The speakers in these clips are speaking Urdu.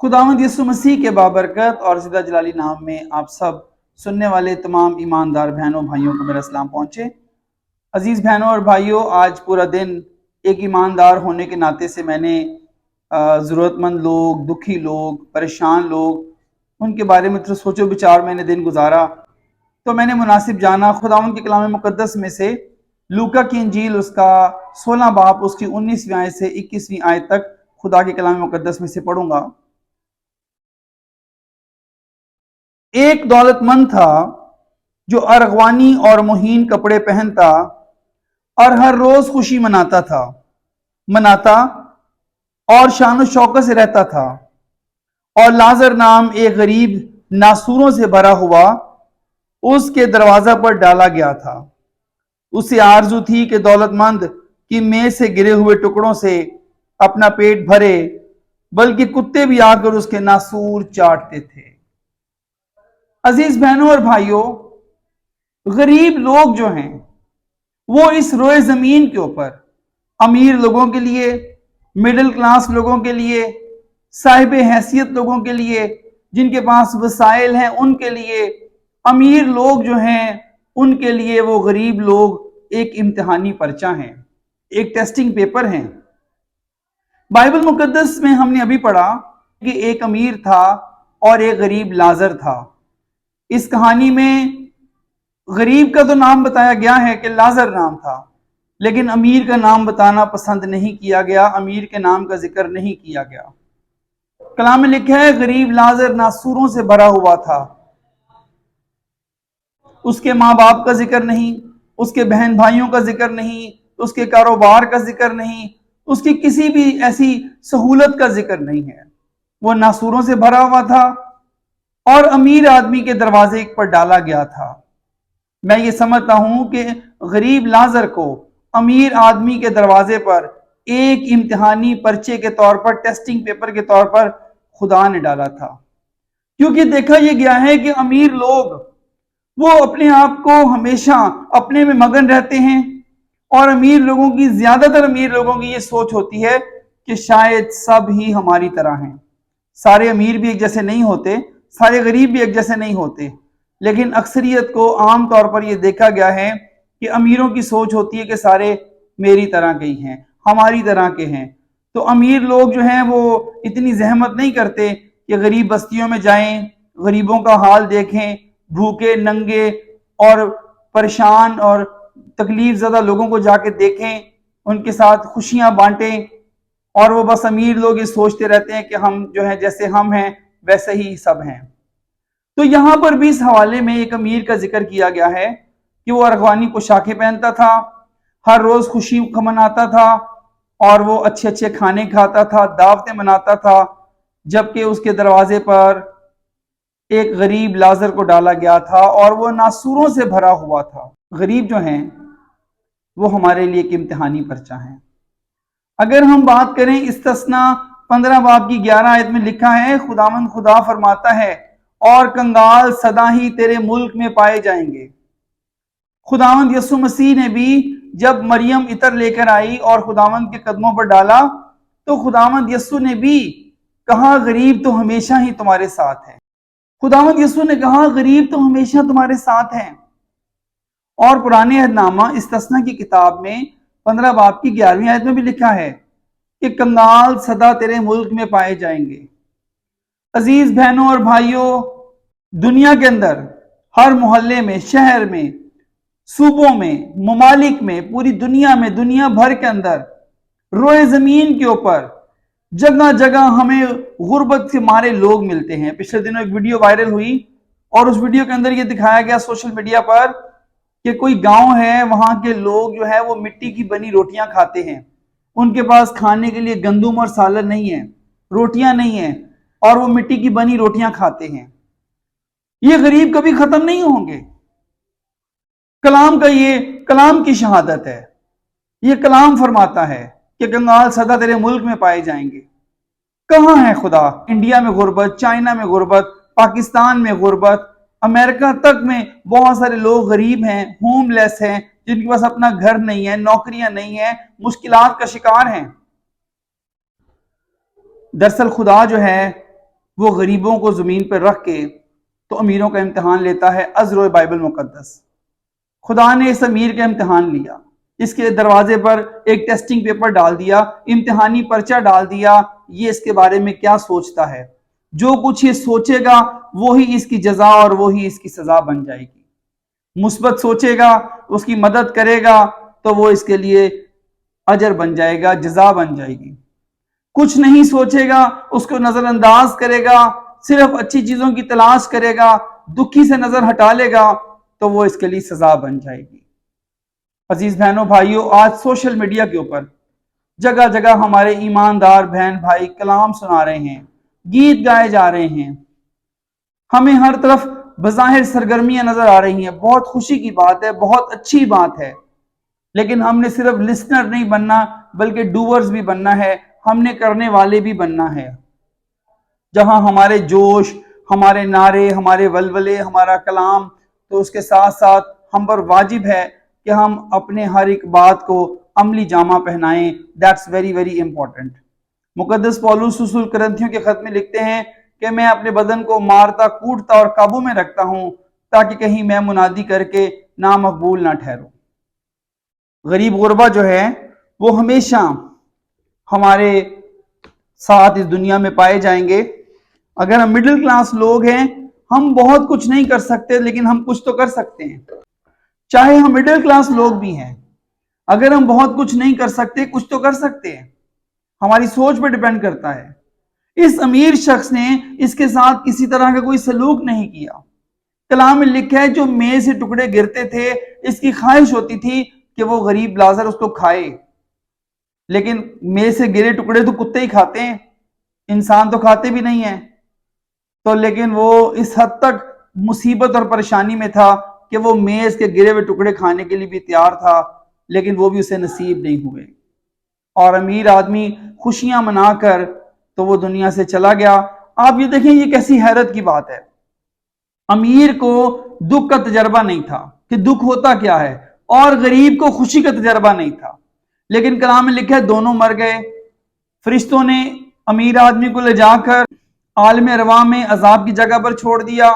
خداوند یسوع مسیح کے بابرکت اور زندہ جلالی نام میں آپ سب سننے والے تمام ایماندار بہنوں بھائیوں کو میرا سلام پہنچے۔ عزیز بہنوں اور بھائیوں، آج پورا دن ایک ایماندار ہونے کے ناطے سے میں نے ضرورت مند لوگ، دکھی لوگ، پریشان لوگ، ان کے بارے میں تو سوچ و بچار میں نے دن گزارا۔ تو میں نے مناسب جانا خداوند کے کلام مقدس میں سے لوکا کی انجیل اس کا 16 باب اس کی 19ویں آیت سے 21ویں آیت تک خدا کے کلام مقدس میں سے پڑھوں گا۔ ایک دولت مند تھا جو ارغوانی اور مہین کپڑے پہنتا اور ہر روز خوشی مناتا اور شان و شوکت سے رہتا تھا، اور لازر نام ایک غریب ناسوروں سے بھرا ہوا اس کے دروازہ پر ڈالا گیا تھا۔ اسے آرزو تھی کہ دولت مند کی میز سے گرے ہوئے ٹکڑوں سے اپنا پیٹ بھرے، بلکہ کتے بھی آ کر اس کے ناسور چاٹتے تھے۔ عزیز بہنوں اور بھائیوں، غریب لوگ جو ہیں وہ اس روئے زمین کے اوپر امیر لوگوں کے لیے، مڈل کلاس لوگوں کے لیے، صاحب حیثیت لوگوں کے لیے، جن کے پاس وسائل ہیں ان کے لیے، امیر لوگ جو ہیں ان کے لیے وہ غریب لوگ ایک امتحانی پرچہ ہیں، ایک ٹیسٹنگ پیپر ہیں۔ بائبل مقدس میں ہم نے ابھی پڑھا کہ ایک امیر تھا اور ایک غریب لازر تھا۔ اس کہانی میں غریب کا تو نام بتایا گیا ہے کہ لازر نام تھا، لیکن امیر کا نام بتانا پسند نہیں کیا گیا، امیر کے نام کا ذکر نہیں کیا گیا۔ کلام میں لکھا ہے غریب لازر ناسوروں سے بھرا ہوا تھا۔ اس کے ماں باپ کا ذکر نہیں، اس کے بہن بھائیوں کا ذکر نہیں، اس کے کاروبار کا ذکر نہیں، اس کی کسی بھی ایسی سہولت کا ذکر نہیں ہے۔ وہ ناسوروں سے بھرا ہوا تھا اور امیر آدمی کے دروازے پر ڈالا گیا تھا۔ میں یہ سمجھتا ہوں کہ غریب لازر کو امیر آدمی کے دروازے پر ایک امتحانی پرچے کے طور پر، ٹیسٹنگ پیپر کے طور پر خدا نے ڈالا تھا، کیونکہ دیکھا یہ گیا ہے کہ امیر لوگ وہ اپنے آپ کو ہمیشہ اپنے میں مگن رہتے ہیں، اور زیادہ تر امیر لوگوں کی یہ سوچ ہوتی ہے کہ شاید سب ہی ہماری طرح ہیں۔ سارے امیر بھی ایک جیسے نہیں ہوتے، سارے غریب بھی ایک جیسے نہیں ہوتے، لیکن اکثریت کو عام طور پر یہ دیکھا گیا ہے کہ امیروں کی سوچ ہوتی ہے کہ سارے میری طرح کے ہی ہیں، ہماری طرح کے ہیں۔ تو امیر لوگ جو ہیں وہ اتنی زحمت نہیں کرتے کہ غریب بستیوں میں جائیں، غریبوں کا حال دیکھیں، بھوکے ننگے اور پریشان اور تکلیف زدہ لوگوں کو جا کے دیکھیں، ان کے ساتھ خوشیاں بانٹیں، اور وہ بس امیر لوگ یہ سوچتے رہتے ہیں کہ ہم جو ہیں جیسے ہم ہیں ویسے ہی سب ہیں۔ تو یہاں پر بھی اس حوالے میں ایک امیر کا ذکر کیا گیا ہے کہ وہ ارغوانی پوشاکیں پہنتا تھا، ہر روز خوشی مناتا تھا، اور وہ اچھے اچھے کھانے کھاتا تھا، دعوتیں مناتا تھا، جبکہ اس کے دروازے پر ایک غریب لازر کو ڈالا گیا تھا اور وہ ناسوروں سے بھرا ہوا تھا۔ غریب جو ہیں وہ ہمارے لیے ایک امتحانی پرچہ ہیں۔ اگر ہم بات کریں استثنا 15 باب کی 11 آیت میں لکھا ہے، خداوند خدا فرماتا ہے اور کنگال سدا ہی تیرے ملک میں پائے جائیں گے۔ خداوند یسوع مسیح نے بھی جب مریم عطر لے کر آئی اور خداوند کے قدموں پر ڈالا، تو خداوند یسوع نے بھی کہا غریب تو ہمیشہ ہی تمہارے ساتھ ہے۔ خداوند یسوع نے کہا غریب تو ہمیشہ تمہارے ساتھ ہیں۔ اور پرانے عہد نامہ استثنا کی کتاب میں 15 باب کی 11ویں آیت میں بھی لکھا ہے کہ کنگال سدا تیرے ملک میں پائے جائیں گے۔ عزیز بہنوں اور بھائیوں، دنیا کے اندر ہر محلے میں، شہر میں، صوبوں میں، ممالک میں، پوری دنیا میں، دنیا بھر کے اندر، روئے زمین کے اوپر جگہ جگہ ہمیں غربت سے مارے لوگ ملتے ہیں۔ پچھلے دنوں ایک ویڈیو وائرل ہوئی اور اس ویڈیو کے اندر یہ دکھایا گیا سوشل میڈیا پر کہ کوئی گاؤں ہے، وہاں کے لوگ جو ہے وہ مٹی کی بنی روٹیاں کھاتے ہیں، ان کے پاس کھانے کے لیے گندم اور سالن نہیں ہے، روٹیاں نہیں ہیں، اور وہ مٹی کی بنی روٹیاں کھاتے ہیں۔ یہ غریب کبھی ختم نہیں ہوں گے۔ کلام کی شہادت ہے، یہ کلام فرماتا ہے کہ کنگال سدا تیرے ملک میں پائے جائیں گے۔ کہاں ہے خدا؟ انڈیا میں غربت، چائنا میں غربت، پاکستان میں غربت، امریکہ تک میں بہت سارے لوگ غریب ہیں، ہوم لیس ہیں، جن کے پاس اپنا گھر نہیں ہے، نوکریاں نہیں ہیں، مشکلات کا شکار ہیں۔ دراصل خدا جو ہے وہ غریبوں کو زمین پر رکھ کے تو امیروں کا امتحان لیتا ہے۔ ازرو بائبل مقدس، خدا نے اس امیر کا امتحان لیا، اس کے دروازے پر ایک ٹیسٹنگ پیپر ڈال دیا، امتحانی پرچہ ڈال دیا، یہ اس کے بارے میں کیا سوچتا ہے۔ جو کچھ یہ سوچے گا وہی اس کی جزا اور وہی اس کی سزا بن جائے گی۔ مثبت سوچے گا، اس کی مدد کرے گا تو وہ اس کے لیے اجر بن جائے گا، جزا بن جائے گی۔ کچھ نہیں سوچے گا، اس کو نظر انداز کرے گا، صرف اچھی چیزوں کی تلاش کرے گا، دکھی سے نظر ہٹا لے گا تو وہ اس کے لیے سزا بن جائے گی۔ عزیز بہنوں بھائیوں، آج سوشل میڈیا کے اوپر جگہ جگہ ہمارے ایماندار بہن بھائی کلام سنا رہے ہیں، گیت گائے جا رہے ہیں، ہمیں ہر طرف بظاہر سرگرمیاں نظر آ رہی ہیں، بہت خوشی کی بات ہے، بہت اچھی بات ہے، لیکن ہم نے صرف لسنر نہیں بننا بلکہ ڈوورز بھی بننا ہے، ہم نے کرنے والے بھی بننا ہے۔ جہاں ہمارے جوش، ہمارے نعرے، ہمارے ولولے، ہمارا کلام، تو اس کے ساتھ ساتھ ہم پر واجب ہے کہ ہم اپنے ہر ایک بات کو عملی جامہ پہنائیں۔ That's very very important. مقدس پولس رسول کرنتھیوں کے خط میں لکھتے ہیں کہ میں اپنے بدن کو مارتا کوٹتا اور قابو میں رکھتا ہوں تاکہ کہیں میں منادی کر کے نامقبول نہ ٹھہروں۔ غریب غربا جو ہے وہ ہمیشہ ہمارے ساتھ اس دنیا میں پائے جائیں گے۔ اگر ہم مڈل کلاس لوگ ہیں، ہم بہت کچھ نہیں کر سکتے لیکن ہم کچھ تو کر سکتے ہیں۔ چاہے ہم مڈل کلاس لوگ بھی ہیں، اگر ہم بہت کچھ نہیں کر سکتے کچھ تو کر سکتے ہیں۔ ہماری سوچ پہ ڈیپینڈ کرتا ہے۔ اس امیر شخص نے اس کے ساتھ کسی طرح کا کوئی سلوک نہیں کیا۔ کلام میں لکھا ہے جو میز سے ٹکڑے گرتے تھے، اس کی خواہش ہوتی تھی کہ وہ غریب لازر اس کو کھائے، لیکن میز سے گرے ٹکڑے تو کتے ہی کھاتے ہیں، انسان تو کھاتے بھی نہیں ہیں۔ تو لیکن وہ اس حد تک مصیبت اور پریشانی میں تھا کہ وہ میز کے گرے ہوئے ٹکڑے کھانے کے لیے بھی تیار تھا، لیکن وہ بھی اسے نصیب نہیں ہوئے۔ اور امیر آدمی خوشیاں منا کر تو وہ دنیا سے چلا گیا۔ آپ یہ دیکھیں یہ کیسی حیرت کی بات ہے۔ امیر کو دکھ کا تجربہ نہیں تھا کہ دکھ ہوتا کیا ہے، اور غریب کو خوشی کا تجربہ نہیں تھا، لیکن کلام میں لکھا ہے دونوں مر گئے۔ فرشتوں نے امیر آدمی کو لے جا کر عالم ارواح میں عذاب کی جگہ پر چھوڑ دیا،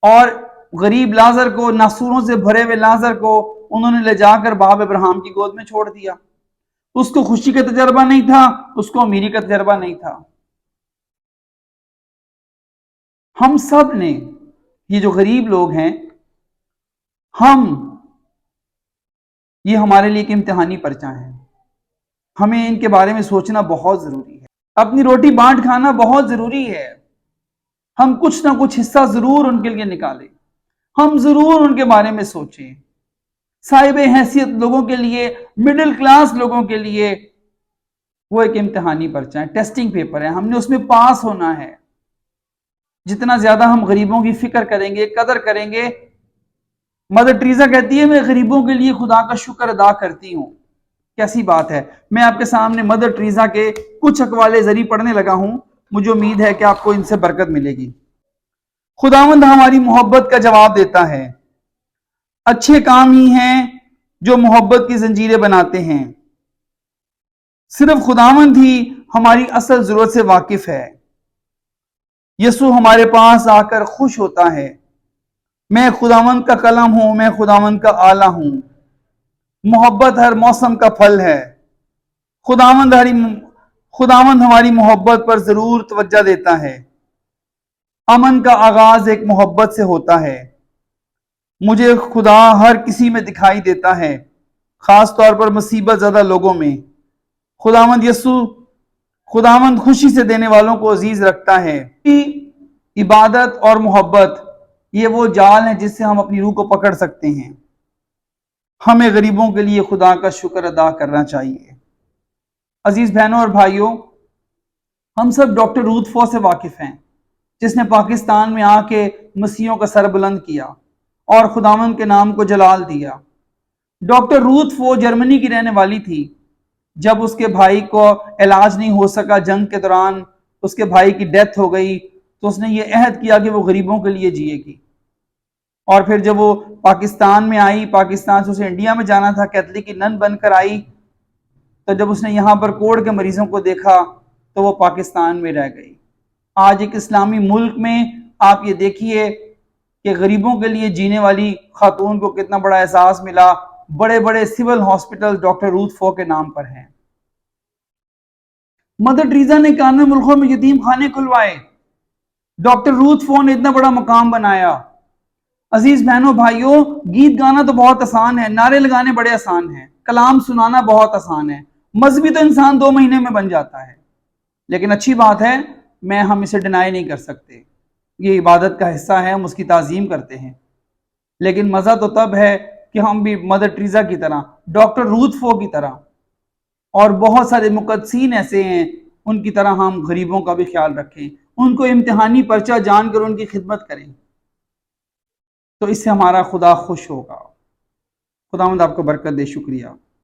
اور غریب لازر کو، ناسوروں سے بھرے ہوئے لازر کو انہوں نے لے جا کر باپ ابراہیم کی گود میں چھوڑ دیا۔ اس کو خوشی کا تجربہ نہیں تھا، اس کو امیری کا تجربہ نہیں تھا۔ ہم سب نے، یہ جو غریب لوگ ہیں، یہ ہمارے لیے ایک امتحانی پرچہ ہے۔ ہمیں ان کے بارے میں سوچنا بہت ضروری ہے، اپنی روٹی بانٹ کھانا بہت ضروری ہے۔ ہم کچھ نہ کچھ حصہ ضرور ان کے لیے نکالیں، ہم ضرور ان کے بارے میں سوچیں۔ صاحب حیثیت لوگوں کے لیے، مڈل کلاس لوگوں کے لیے وہ ایک امتحانی پرچہ ہے، ٹیسٹنگ پیپر ہے، ہم نے اس میں پاس ہونا ہے۔ جتنا زیادہ ہم غریبوں کی فکر کریں گے، قدر کریں گے۔ مدر ٹریزا کہتی ہے میں غریبوں کے لیے خدا کا شکر ادا کرتی ہوں۔ کیسی بات ہے۔ میں آپ کے سامنے مدر ٹریزا کے کچھ اقوال زری پڑھنے لگا ہوں، مجھے امید ہے کہ آپ کو ان سے برکت ملے گی۔ خداوند ہماری محبت کا جواب دیتا ہے۔ اچھے کام ہی ہیں جو محبت کی زنجیریں بناتے ہیں۔ صرف خداوند ہی ہماری اصل ضرورت سے واقف ہے۔ یسوع ہمارے پاس آ کر خوش ہوتا ہے۔ میں خداوند کا قلم ہوں، میں خداوند کا آلہ ہوں۔ محبت ہر موسم کا پھل ہے۔ خداوند ہماری محبت پر ضرور توجہ دیتا ہے۔ امن کا آغاز ایک محبت سے ہوتا ہے۔ مجھے خدا ہر کسی میں دکھائی دیتا ہے، خاص طور پر مصیبت زدہ لوگوں میں۔ خداوند خوشی سے دینے والوں کو عزیز رکھتا ہے۔ عبادت اور محبت یہ وہ جال ہیں جس سے ہم اپنی روح کو پکڑ سکتے ہیں۔ ہمیں غریبوں کے لیے خدا کا شکر ادا کرنا چاہیے۔ عزیز بہنوں اور بھائیوں، ہم سب ڈاکٹر روتھ فو سے واقف ہیں، جس نے پاکستان میں آ کے مسیحیوں کا سر بلند کیا اور خداوند کے نام کو جلال دیا۔ ڈاکٹر روتھ فو جرمنی کی رہنے والی تھی۔ جب اس کے بھائی کو علاج نہیں ہو سکا، جنگ کے دوران اس کے بھائی کی ڈیتھ ہو گئی، تو اس نے یہ عہد کیا کہ وہ غریبوں کے لیے جیے گی۔ اور پھر جب وہ پاکستان میں آئی، پاکستان سے اسے انڈیا میں جانا تھا، کیتھولک کی نن بن کر آئی، تو جب اس نے یہاں پر کوڑ کے مریضوں کو دیکھا تو وہ پاکستان میں رہ گئی۔ آج ایک اسلامی ملک میں آپ یہ دیکھیے کہ غریبوں کے لیے جینے والی خاتون کو کتنا بڑا احساس ملا، بڑے بڑے سول ہاسپٹل ڈاکٹر روتھ فو کے نام پر ہیں۔ مدر ٹریزا نے 91 ملکوں میں یتیم خانے کھلوائے، ڈاکٹر روتھ فو نے اتنا بڑا مقام بنایا۔ عزیز بہنوں بھائیوں، گیت گانا تو بہت آسان ہے، نعرے لگانے بڑے آسان ہیں، کلام سنانا بہت آسان ہے، مذہبی تو انسان 2 مہینے میں بن جاتا ہے، لیکن اچھی بات ہے ہم اسے ڈینائی نہیں کر سکتے، یہ عبادت کا حصہ ہے، ہم اس کی تعظیم کرتے ہیں، لیکن مزہ تو تب ہے کہ ہم بھی مدر ٹریزا کی طرح، ڈاکٹر روتھ فو کی طرح اور بہت سارے مقدسین ایسے ہیں ان کی طرح ہم غریبوں کا بھی خیال رکھیں، ان کو امتحانی پرچہ جان کر ان کی خدمت کریں، تو اس سے ہمارا خدا خوش ہوگا۔ خداوند آپ کو برکت دے۔ شکریہ۔